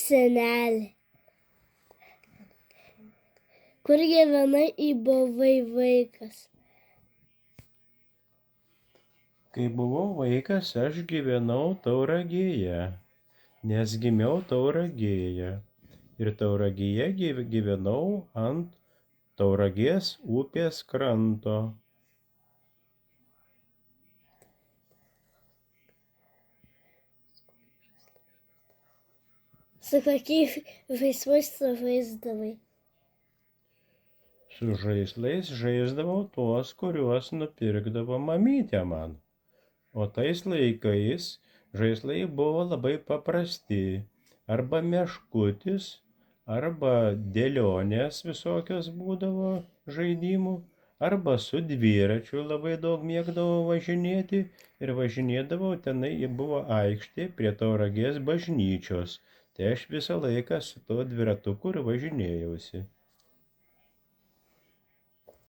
Senelė. Kur gyvenai buvai vaikas? Kai buvau vaikas, aš gyvenau Tauragėje, nes gimiau Tauragėje. Ir Tauragėje gyvenau ant Tauragės upės kranto. Su kokiais žaislais tu žaisdavai? Su žaislais žaisdavau tuos, kuriuos nupirkdavo mamytė man. O tais laikais žaislai buvo labai paprasti. Arba meškutis, arba dėlionės visokios būdavo žaidimų, arba su dviračiu labai daug mėgdavau važinėti ir važinėdavau tenai, buvo aikštė prie Tauragės bažnyčios. Tai aš visą laiką su tuo dviratuku ir važinėjausi.